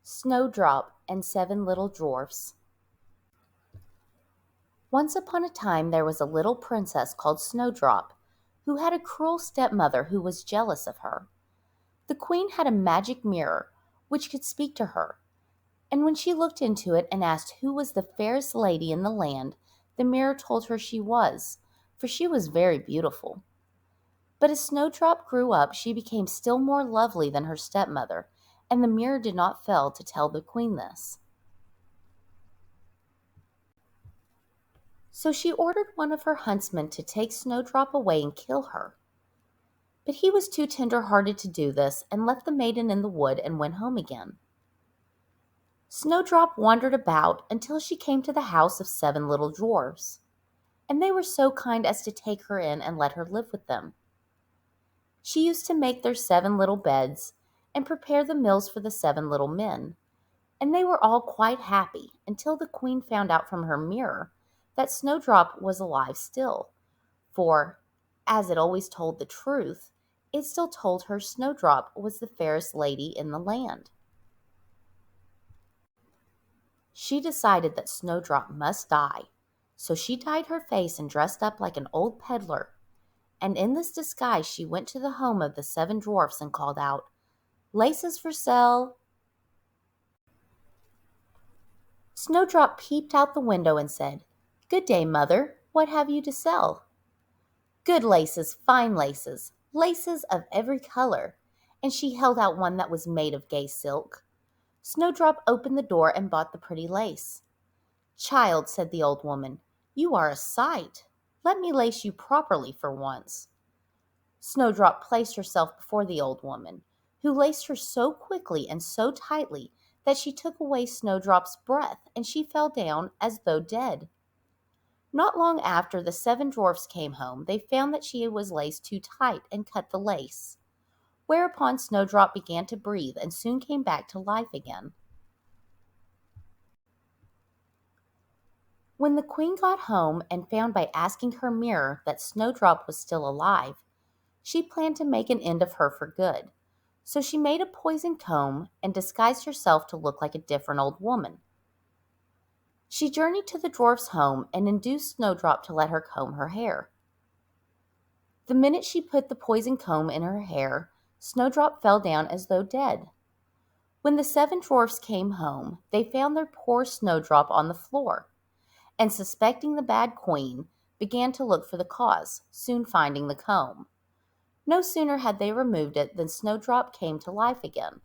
Snowdrop and Seven Little Dwarfs. Once upon a time there was a little princess called Snowdrop, who had a cruel stepmother who was jealous of her. The queen had a magic mirror which could speak to her, and when she looked into it and asked who was the fairest lady in the land, the mirror told her she was, for she was very beautiful. But as Snowdrop grew up, she became still more lovely than her stepmother, and the mirror did not fail to tell the queen this. So she ordered one of her huntsmen to take Snowdrop away and kill her. But he was too tender-hearted to do this and left the maiden in the wood and went home again. Snowdrop wandered about until she came to the house of seven little dwarfs, and they were so kind as to take her in and let her live with them. She used to make their seven little beds and prepare the meals for the seven little men, and they were all quite happy until the queen found out from her mirror that Snowdrop was alive still, for, as it always told the truth, it still told her Snowdrop was the fairest lady in the land. She decided that Snowdrop must die, so she dyed her face and dressed up like an old peddler, and in this disguise she went to the home of the seven dwarfs and called out, "Laces for sale." Snowdrop peeped out the window and said, "Good day, mother. What have you to sell?" "Good laces, fine laces, laces of every color," and she held out one that was made of gay silk. Snowdrop opened the door and bought the pretty lace. "Child," said the old woman, "you are a sight. Let me lace you properly for once." Snowdrop placed herself before the old woman, who laced her so quickly and so tightly that she took away Snowdrop's breath and she fell down as though dead. Not long after the seven dwarfs came home, they found that she was laced too tight and cut the lace, whereupon Snowdrop began to breathe and soon came back to life again. When the queen got home and found by asking her mirror that Snowdrop was still alive, she planned to make an end of her for good. So she made a poisoned comb and disguised herself to look like a different old woman. She journeyed to the dwarf's home and induced Snowdrop to let her comb her hair. The minute she put the poisoned comb in her hair, Snowdrop fell down as though dead. When the seven dwarfs came home, they found their poor Snowdrop on the floor, and suspecting the bad queen, began to look for the cause, soon finding the comb. No sooner had they removed it than Snowdrop came to life again.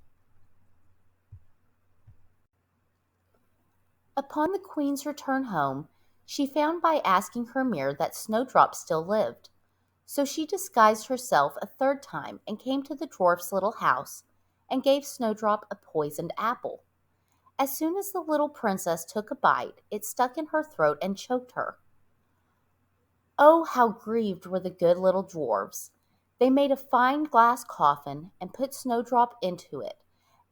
Upon the queen's return home, she found by asking her mirror that Snowdrop still lived. So she disguised herself a third time and came to the dwarf's little house and gave Snowdrop a poisoned apple. As soon as the little princess took a bite, it stuck in her throat and choked her. Oh, how grieved were the good little dwarfs! They made a fine glass coffin and put Snowdrop into it,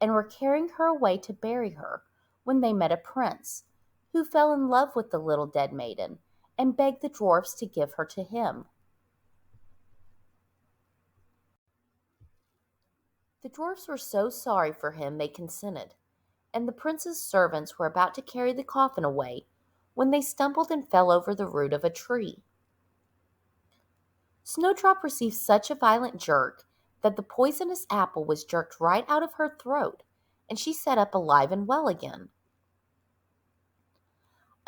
and were carrying her away to bury her, when they met a prince, who fell in love with the little dead maiden, and begged the dwarfs to give her to him. The dwarfs were so sorry for him they consented, and the prince's servants were about to carry the coffin away, when they stumbled and fell over the root of a tree. Snowdrop received such a violent jerk that the poisonous apple was jerked right out of her throat, and she sat up alive and well again.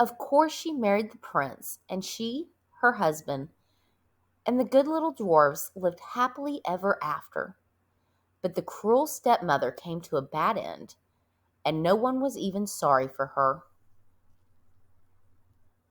Of course she married the prince, and she, her husband, and the good little dwarfs lived happily ever after. But the cruel stepmother came to a bad end, and no one was even sorry for her.